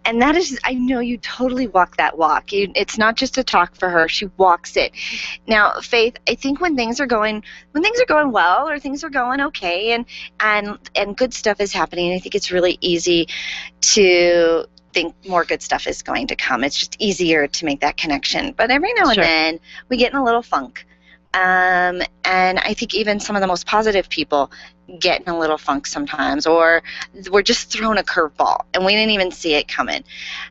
C: And that is, I know you totally walk that walk. It's not just a talk for her; she walks it. Now, Faith, I think when things are going well, or things are going okay, and good stuff is happening, I think it's really easy to think more good stuff is going to come. It's just easier to make that connection. But every now and then, we get in a little funk. And I think even some of the most positive people get in a little funk sometimes, or we're just thrown a curveball and we didn't even see it coming.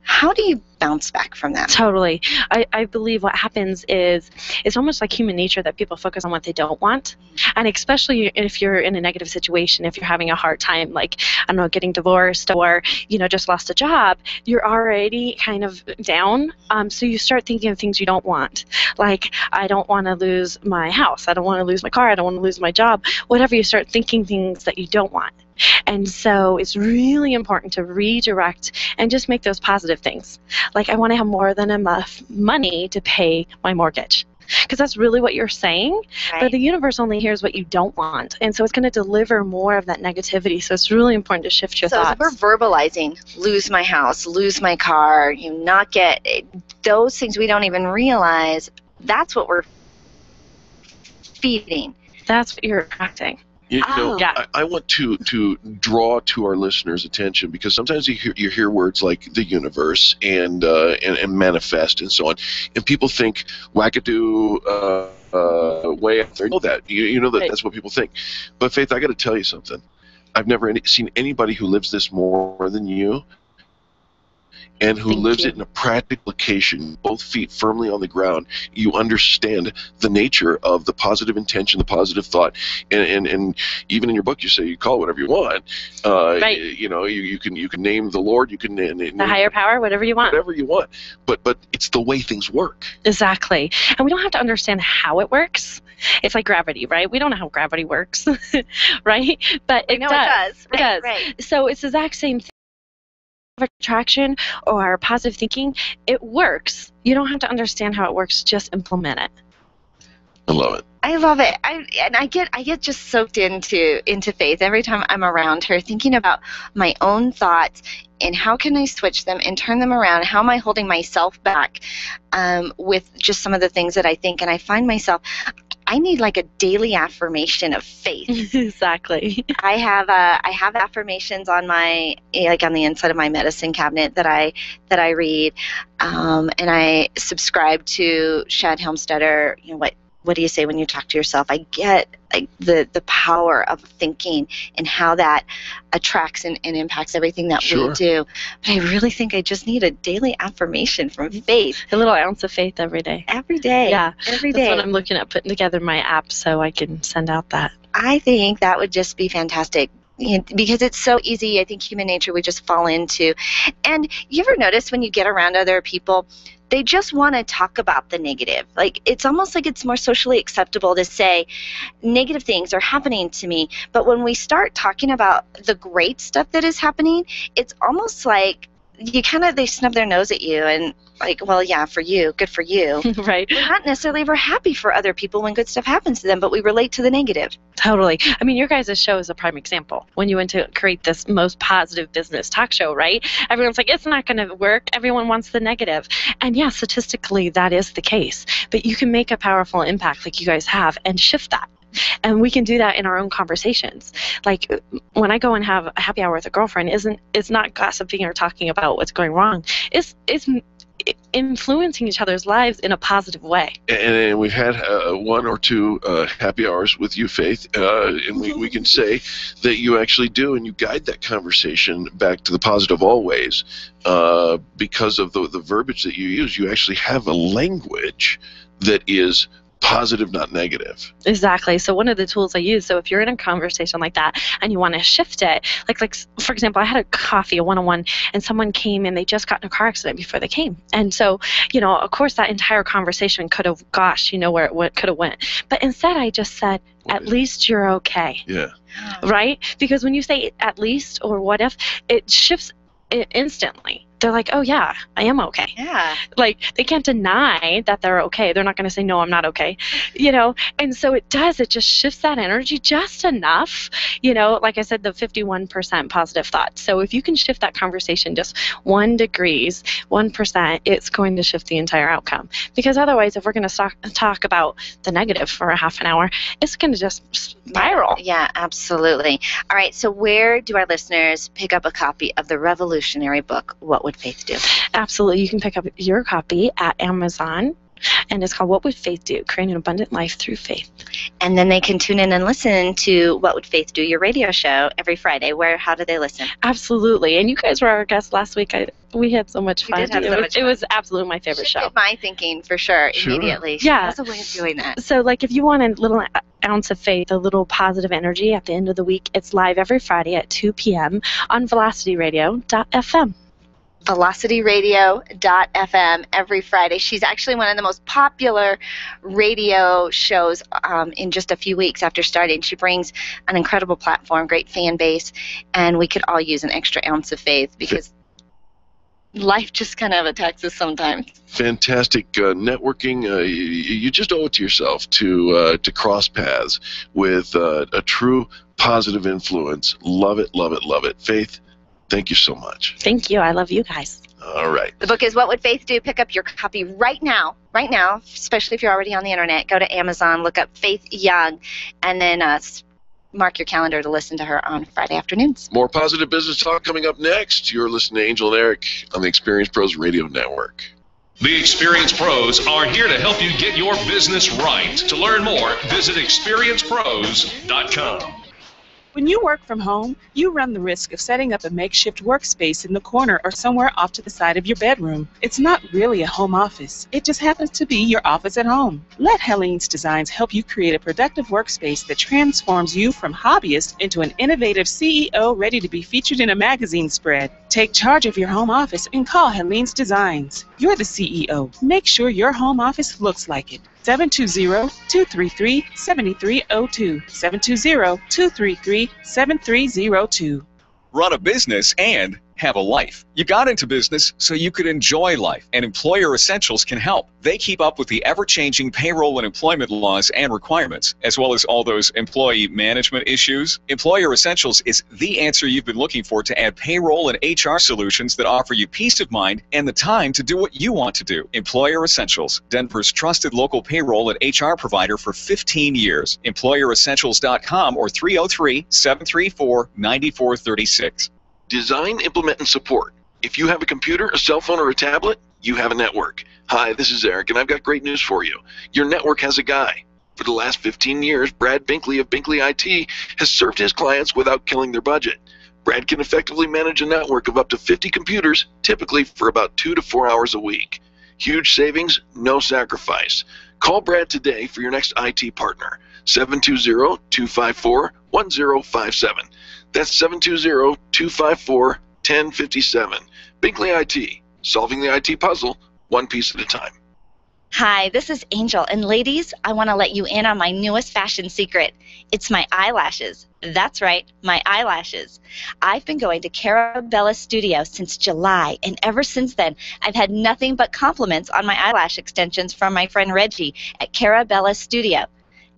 C: How do you bounce back from that?
T: Totally. I believe what happens is it's almost like human nature that people focus on what they don't want. And especially if you're in a negative situation, if you're having a hard time, like, I don't know, getting divorced or, just lost a job, you're already kind of down. So you start thinking of things you don't want. Like, I don't want to lose my house. I don't want to lose my car. I don't want to lose my job. Whatever, you start thinking things that you don't want. And so it's really important to redirect and just make those positive things. Like, I want to have more than enough money to pay my mortgage. because that's really what you're saying.
C: Right.
T: But the universe only hears what you don't want, and so it's going to deliver more of that negativity. So it's really important to shift your thoughts.
C: So we're verbalizing, lose my house, lose my car, not get those things we don't even realize. That's what we're feeding.
T: That's what you're attracting.
B: I want to draw to our listeners' attention, because sometimes you hear words like the universe and manifest and so on, and people think wackadoo way out there. You know that. You know that that's what people think. But Faith, I got to tell you something. I've never seen anybody who lives this more than you, and who lives it in a practical application, both feet firmly on the ground. You understand the nature of the positive intention, the positive thought, and even in your book you say you call it whatever you want.
T: Right.
B: You can name the Lord, you can name
T: the higher power, whatever you want.
B: Whatever you want. But it's the way things work.
T: Exactly. And we don't have to understand how it works. It's like gravity, right? We don't know how gravity works, right? But it does. It does. Right. So it's the exact same thing. Attraction or positive thinking, it works. You don't have to understand how it works, just implement it.
B: I love it.
C: I love it. I get just soaked into Faith every time I'm around her, thinking about my own thoughts and how can I switch them and turn them around. How am I holding myself back with just some of the things that I think, and I find myself, I need like a daily affirmation of faith.
T: Exactly.
C: I have affirmations on my on the inside of my medicine cabinet that I read, and I subscribe to Shad Helmstetter. What do you say when you talk to yourself? I get the power of thinking and how that attracts and impacts everything that we do. But I really think I just need a daily affirmation from Faith.
T: A little ounce of faith every day.
C: Every day.
T: Yeah.
C: Every day.
T: That's what I'm looking at, putting together my app so I can send out that.
C: I think that would just be fantastic. Because it's so easy. I think human nature we just fall into. And you ever notice when you get around other people, they just want to talk about the negative. Like, it's almost like it's more socially acceptable to say negative things are happening to me. But when we start talking about the great stuff that is happening, it's almost like they snub their nose at you and like, well, yeah, for you, good for you.
T: Right.
C: We're not necessarily ever happy for other people when good stuff happens to them, but we relate to the negative.
T: Totally. I mean, your guys' show is a prime example. When you went to create this most positive business talk show, right? Everyone's like, it's not going to work. Everyone wants the negative. And yeah, statistically, that is the case. But you can make a powerful impact like you guys have and shift that. And we can do that in our own conversations. Like when I go and have a happy hour with a girlfriend, it's not gossiping or talking about what's going wrong. It's influencing each other's lives in a positive way.
B: And we've had one or two happy hours with you, Faith, and we can say that you actually do, and you guide that conversation back to the positive always, because of the verbiage that you use. You actually have a language that is positive, not negative.
T: Exactly. So one of the tools I use, so if you're in a conversation like that and you want to shift it, like for example, I had a one-on-one, and someone came and they just got in a car accident before they came. And so, of course that entire conversation could have, where it could have went. But instead I just said, at least you're okay.
B: Yeah.
T: Right? Because when you say at least or what if, it shifts it instantly. They're like, oh yeah, I am okay.
C: Yeah.
T: Like, they can't deny that they're okay. They're not going to say, no, I'm not okay. And so it just shifts that energy just enough. Like I said, the 51% positive thoughts. So if you can shift that conversation just 1 degree, 1%, it's going to shift the entire outcome. Because otherwise, if we're going to talk about the negative for a half an hour, it's going to just spiral.
C: Yeah, absolutely. All right, so where do our listeners pick up a copy of the revolutionary book, What Would Faith Do?
T: Absolutely. You can pick up your copy at Amazon, and it's called What Would Faith Do? Creating an Abundant Life Through Faith.
C: And then they can tune in and listen to What Would Faith Do, your radio show, every Friday. How do they listen?
T: Absolutely. And you guys were our guests last week. We had so much fun.
C: It
T: was absolutely my favorite show.
C: My thinking, for sure, immediately.
T: Yeah.
C: That's a way of doing that.
T: So, like, if you want a little ounce of faith, a little positive energy at the end of the week, it's live every Friday at 2 p.m. on velocityradio.fm.
C: velocityradio.fm every Friday. She's actually one of the most popular radio shows in just a few weeks after starting. She brings an incredible platform, great fan base, and we could all use an extra ounce of faith because life just kind of attacks us sometimes.
B: Fantastic networking. You just owe it to yourself to cross paths with a true positive influence. Love it, love it, love it. Faith, thank you so much.
T: Thank you. I love you guys.
B: All right.
C: The book is What Would Faith Do? Pick up your copy right now, especially if you're already on the internet. Go to Amazon, look up Faith Young, and then mark your calendar to listen to her on Friday afternoons.
B: More positive business talk coming up next. You're listening to Angel and Eric on the Experience Pros Radio Network.
A: The Experience Pros are here to help you get your business right. To learn more, visit experiencepros.com.
U: When you work from home, you run the risk of setting up a makeshift workspace in the corner or somewhere off to the side of your bedroom. It's not really a home office. It just happens to be your office at home. Let Helene's Designs help you create a productive workspace that transforms you from hobbyist into an innovative CEO ready to be featured in a magazine spread. Take charge of your home office and call Helene's Designs. You're the CEO. Make sure your home office looks like it. 720-233-7302. 720-233-7302.
V: Run a business and have a life. You got into business so you could enjoy life, and Employer Essentials can help. They keep up with the ever-changing payroll and employment laws and requirements, as well as all those employee management issues. Employer Essentials is the answer you've been looking for to add payroll and HR solutions that offer you peace of mind and the time to do what you want to do. Employer Essentials, Denver's trusted local payroll and HR provider for 15 years. EmployerEssentials.com or 303-734-9436.
B: Design, implement, and support. If you have a computer, a cell phone, or a tablet, you have a network. Hi, this is Eric, and I've got great news for you. Your network has a guy. For the last 15 years, Brad Binkley of Binkley IT has served his clients without killing their budget. Brad can effectively manage a network of up to 50 computers, typically for about 2 to 4 hours a week. Huge savings, no sacrifice. Call Brad today for your next IT partner. 720-254-1057. That's 720-254-1057. Binkley IT, solving the IT puzzle one piece at a time.
D: Hi, this is Angel, and ladies, I want to let you in on my newest fashion secret. It's my eyelashes. That's right, my eyelashes. I've been going to Carabella Studio since July, and ever since then, I've had nothing but compliments on my eyelash extensions from my friend Reggie at Carabella Studio.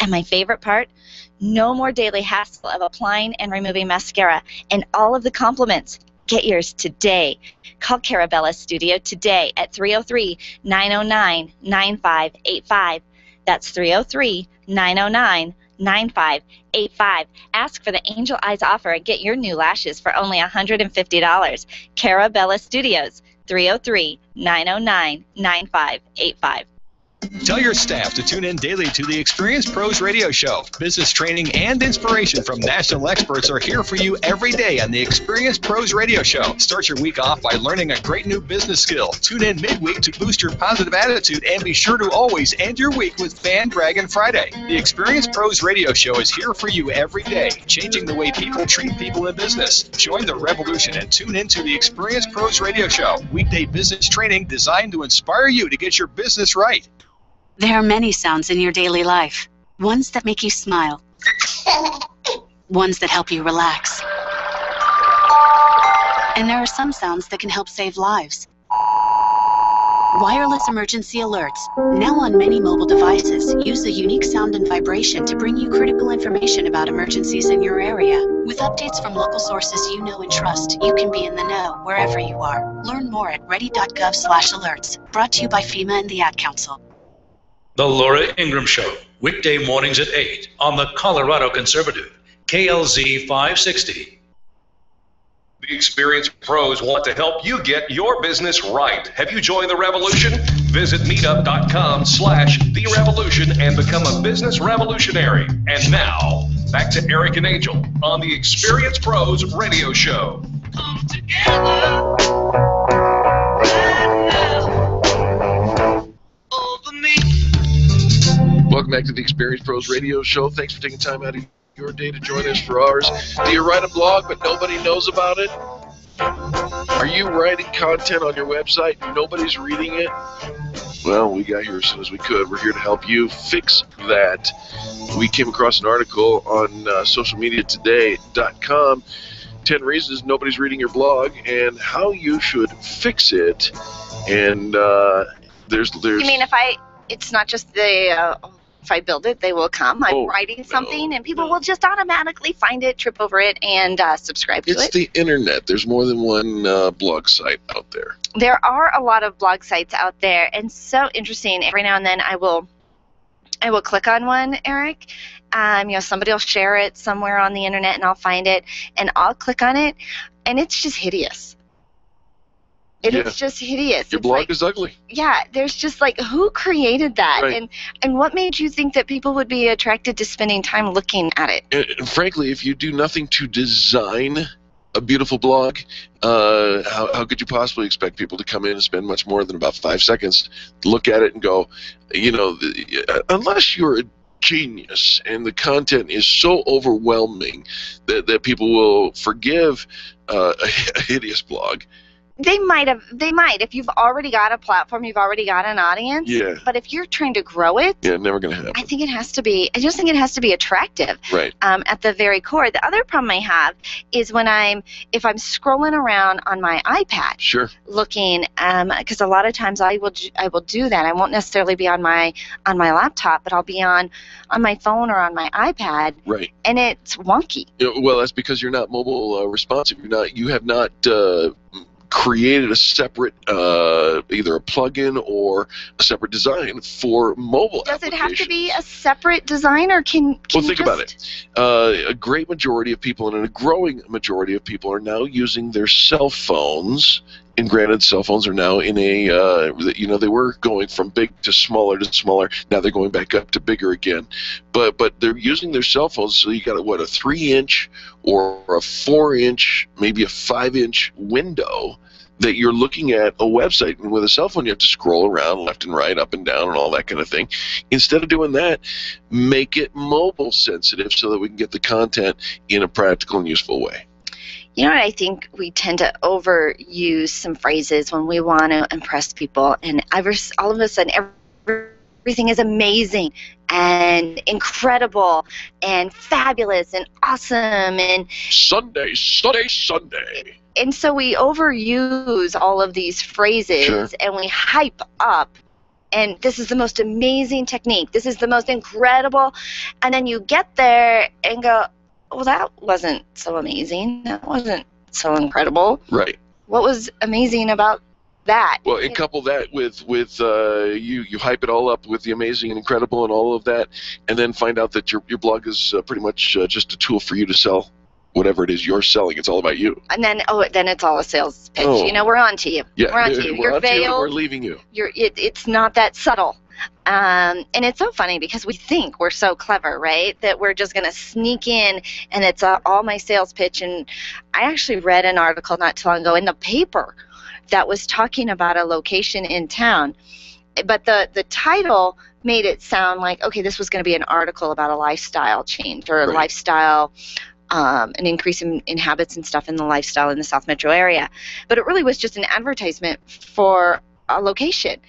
D: And my favorite part? No more daily hassle of applying and removing mascara, and all of the compliments. Get yours today. Call Carabella Studio today at 303-909-9585. That's 303-909-9585. Ask for the Angel Eyes offer and get your new lashes for only $150. Carabella Studios, 303-909-9585.
G: Tell your staff to tune in daily to the Experience Pros Radio Show. Business training and inspiration from national experts are here for you every day on the Experience Pros Radio Show. Start your week off by learning a great new business skill. Tune in midweek to boost your positive attitude, and be sure to always end your week with Bandwagon Friday. The Experience Pros Radio Show is here for you every day, changing the way people treat people in business. Join the revolution and tune into the Experience Pros Radio Show. Weekday business training designed to inspire you to get your business right.
W: There are many sounds in your daily life. Ones that make you smile. Ones that help you relax. And there are some sounds that can help save lives. Wireless emergency alerts, now on many mobile devices, use a unique sound and vibration to bring you critical information about emergencies in your area. With updates from local sources you know and trust, you can be in the know wherever you are. Learn more at ready.gov/alerts. Brought to you by FEMA and the Ad Council.
H: The Laura Ingraham Show, weekday mornings at 8 on the Colorado Conservative, KLZ 560.
A: The Experience Pros want to help you get your business right. Have you joined the revolution? Visit meetup.com/therevolution and become a business revolutionary. And now, back to Eric and Angel on the Experience Pros Radio Show.
B: Welcome back to the Experience Pros Radio Show. Thanks for taking time out of your day to join us for ours. Do you write a blog but nobody knows about it? Are you writing content on your website and nobody's reading it? Well, we got here as soon as we could. We're here to help you fix that. We came across an article on socialmediatoday.com 10 reasons nobody's reading your blog, and how you should fix it. And there's.
C: You mean it's not just if I build it, they will come. I'm writing something, and people will just automatically find it, trip over it, and subscribe to it.
B: It's the internet. There's more than one blog site out there.
C: There are a lot of blog sites out there, and so interesting. Every now and then I will click on one, Eric. Somebody will share it somewhere on the internet, and I'll find it, and I'll click on it, and it's just hideous. It's just hideous.
B: Your blog is ugly.
C: Yeah, there's just like, who created that?
B: Right.
C: And what made you think that people would be attracted to spending time looking at it?
B: And frankly, if you do nothing to design a beautiful blog, how could you possibly expect people to come in and spend much more than about 5 seconds, look at it and go, unless you're a genius and the content is so overwhelming that people will forgive a hideous blog.
C: They might. If you've already got a platform, you've already got an audience.
B: Yeah.
C: But if you're trying to grow it,
B: never going to happen.
C: I just think it has to be attractive.
B: Right.
C: At the very core. The other problem I have is if I'm scrolling around on my iPad.
B: Sure.
C: Looking, because a lot of times I will do that. I won't necessarily be on my laptop, but I'll be on my phone or on my iPad.
B: Right.
C: And it's wonky.
B: Well, that's because you're not mobile responsive. You have not created a separate either a plugin or a separate design for mobile
C: Does it
B: applications.
C: have to be a separate design, or can
B: Well,
C: you
B: think about it. A great majority of people and a growing majority of people are now using their cell phones. And granted, cell phones are now in they were going from big to smaller. Now they're going back up to bigger again. But they're using their cell phones, so you got a 3-inch or a 4-inch, maybe a 5-inch window that you're looking at a website. And with a cell phone, you have to scroll around left and right, up and down, and all that kind of thing. Instead of doing that, make it mobile sensitive so that we can get the content in a practical and useful way.
C: You know what, I think we tend to overuse some phrases when we want to impress people, and all of a sudden everything is amazing and incredible and fabulous and awesome and
B: Sunday.
C: And so we overuse all of these phrases. Sure. And we hype up, and this is the most amazing technique. This is the most incredible, and then you get there and go, well, that wasn't so amazing. That wasn't so incredible.
B: Right.
C: What was amazing about that?
B: Well, and couple that with you hype it all up with the amazing and incredible and all of that, and then find out that your blog is pretty much just a tool for you to sell whatever it is you're selling. It's all about you.
C: And then it's all a sales pitch.
B: Oh.
C: We're on to you.
B: Yeah,
C: we're on to you.
B: We're
C: You're
B: on to you and
C: veiled.
B: we're leaving you.
C: It's not that subtle. And it's so funny because we think we're so clever, right? That we're just going to sneak in and it's all my sales pitch. And I actually read an article not too long ago in the paper that was talking about a location in town. But the title made it sound like, okay, this was going to be an article about a lifestyle change or a lifestyle, an increase in habits and stuff in the lifestyle in the South Metro area. But it really was just an advertisement for a location.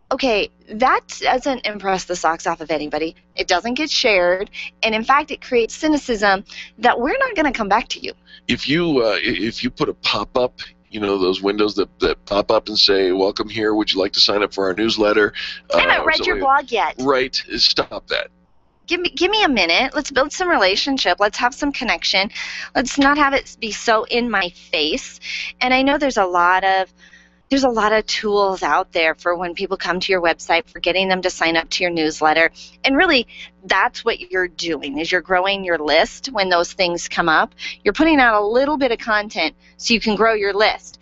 C: Okay, that doesn't impress the socks off of anybody. It doesn't get shared, and in fact, it creates cynicism that we're not going to come back to you.
B: If you put a pop-up, those windows that pop up and say, "Welcome here. Would you like to sign up for our newsletter?"
C: I haven't read your blog yet.
B: Right. Stop that.
C: Give me a minute. Let's build some relationship. Let's have some connection. Let's not have it be so in my face. And I know there's a lot of tools out there for when people come to your website, for getting them to sign up to your newsletter. And really, that's what you're doing, is you're growing your list when those things come up. You're putting out a little bit of content so you can grow your list.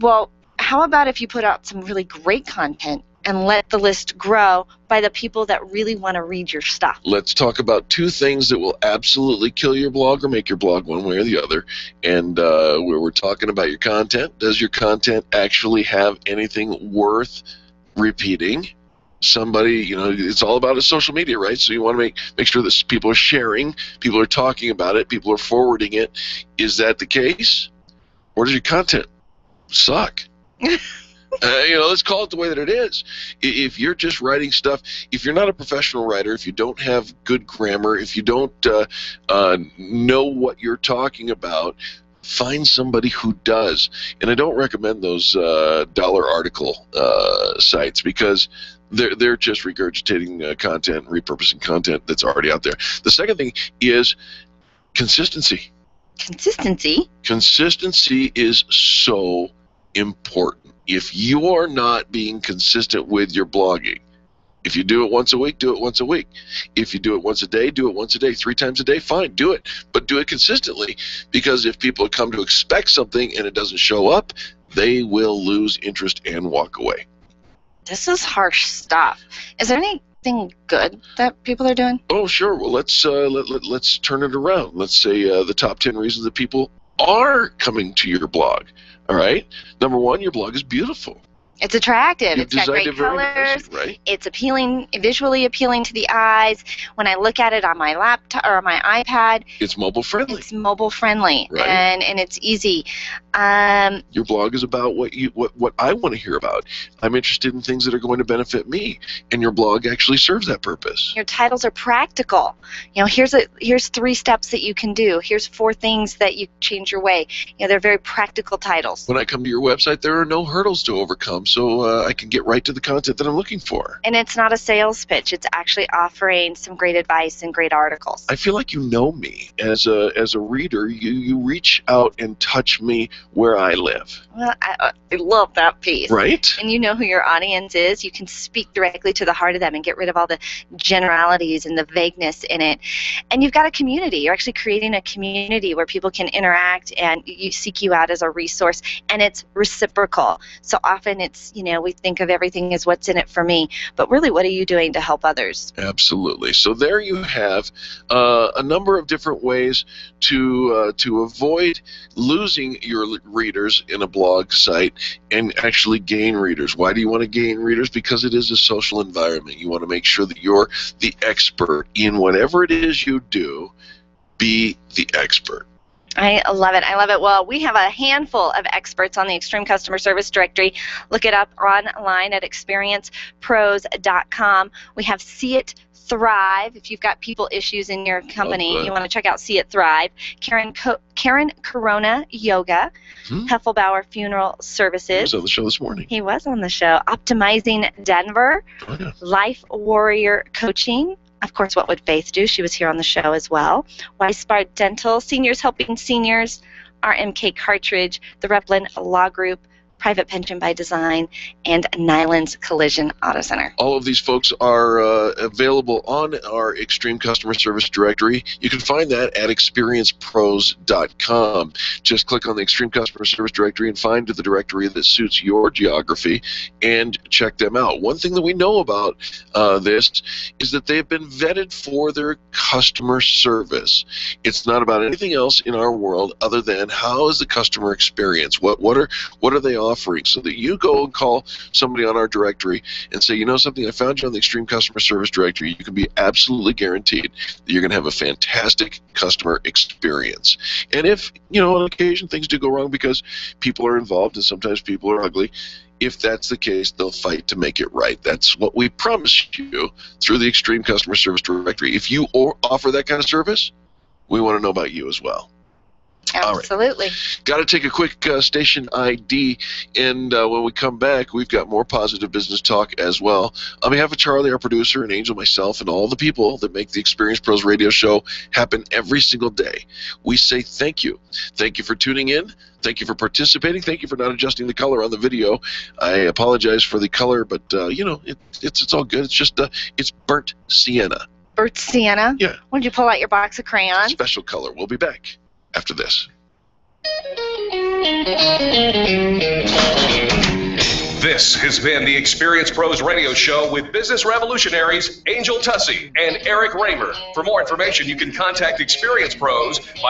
C: Well, how about if you put out some really great content and let the list grow by the people that really want to read your stuff?
B: Let's talk about 2 things that will absolutely kill your blog or make your blog one way or the other. And where we're talking about your content. Does your content actually have anything worth repeating? Somebody, it's all about social media, right? So you want to make sure that people are sharing, people are talking about it, people are forwarding it. Is that the case? Or does your content suck? Let's call it the way that it is. If you're just writing stuff, if you're not a professional writer, if you don't have good grammar, if you don't know what you're talking about, Find somebody who does. And I don't recommend those dollar article sites, because they're just regurgitating content, repurposing content that's already out there. The second thing is consistency.
C: Consistency?
B: Consistency is so important. If you're not being consistent with your blogging, if you do it once a week, do it once a week. If you do it once a day, do it once a day. 3 times a day, fine, do it. But do it consistently, because if people come to expect something and it doesn't show up, they will lose interest and walk away.
C: This is harsh stuff. Is there anything good that people are doing?
B: Oh, sure. Well, let's turn it around. Let's say the top 10 reasons that people are coming to your blog. All right? Number 1, your blog is beautiful.
C: It's attractive.
B: You've
C: it's got great colors.
B: Right?
C: It's appealing, visually appealing to the eyes. When I look at it on my laptop or my iPad,
B: it's mobile friendly.
C: It's mobile friendly,
B: right?
C: And it's easy.
B: Your blog is about what I want to hear about. I'm interested in things that are going to benefit me, and your blog actually serves that purpose.
C: Your titles are practical. You know, here's 3 steps that you can do. Here's 4 things that you change your way. You know, they're very practical titles.
B: When I come to your website, there are no hurdles to overcome, so I can get right to the content that I'm looking for.
C: And it's not a sales pitch. It's actually offering some great advice and great articles.
B: I feel like you know me. As a reader, you reach out and touch me where I live.
C: Well, I love that piece.
B: Right?
C: And you know who your audience is. You can speak directly to the heart of them and get rid of all the generalities and the vagueness in it. And you've got a community. You're actually creating a community where people can interact and you seek you out as a resource. And it's reciprocal. So often it's, you know, we think of everything as what's in it for me. But really, what are you doing to help others?
B: Absolutely. So there you have a number of different ways to avoid losing your readers in a blog site and actually gain readers. Why do you want to gain readers? Because it is a social environment. You want to make sure that you're the expert in whatever it is you do. Be the expert.
C: I love it. I love it. Well, we have a handful of experts on the Extreme Customer Service Directory. Look it up online at experiencepros.com. We have See It Thrive. If you've got people issues in your company, you want to check out See It Thrive. Karen Corona Yoga, Helflebower Funeral Services.
B: He was on the show this morning.
C: He was on the show. Optimizing Denver, Life Warrior Coaching. Of course, What Would Faith Do? She was here on the show as well. Weisbart Dental, Seniors Helping Seniors, RMK Cartridge, the Replin Law Group, Private Pension by Design, and Nyland's Collision Auto Center.
B: All of these folks are available on our Extreme Customer Service Directory. You can find that at experiencepros.com. Just click on the Extreme Customer Service Directory and find the directory that suits your geography and check them out. One thing that we know about this is that they've been vetted for their customer service. It's not about anything else in our world other than how is the customer experience? What are they offering? So that you go and call somebody on our directory and say, you know something, I found you on the Extreme Customer Service Directory. You can be absolutely guaranteed that you're going to have a fantastic customer experience. And if, you know, on occasion things do go wrong because people are involved and sometimes people are ugly, if that's the case, they'll fight to make it right. That's what we promise you through the Extreme Customer Service Directory. If you offer that kind of service, we want to know about you as well.
C: Absolutely.
B: Got to take a quick station ID, and when we come back, we've got more positive business talk as well. On behalf of Charlie, our producer, and Angel, myself, and all the people that make the Experience Pros radio show happen every single day, we say thank you. Thank you for tuning in. Thank you for participating. Thank you for not adjusting the color on the video. I apologize for the color, but you know, it's all good. It's just it's burnt sienna.
C: Burnt sienna?
B: Yeah.
C: When did you pull out your box of crayons?
B: Special color. We'll be back after this.
A: This has been the Experience Pros radio show with business revolutionaries Angel Tussey and Eric Raymer. For more information, you can contact Experience Pros by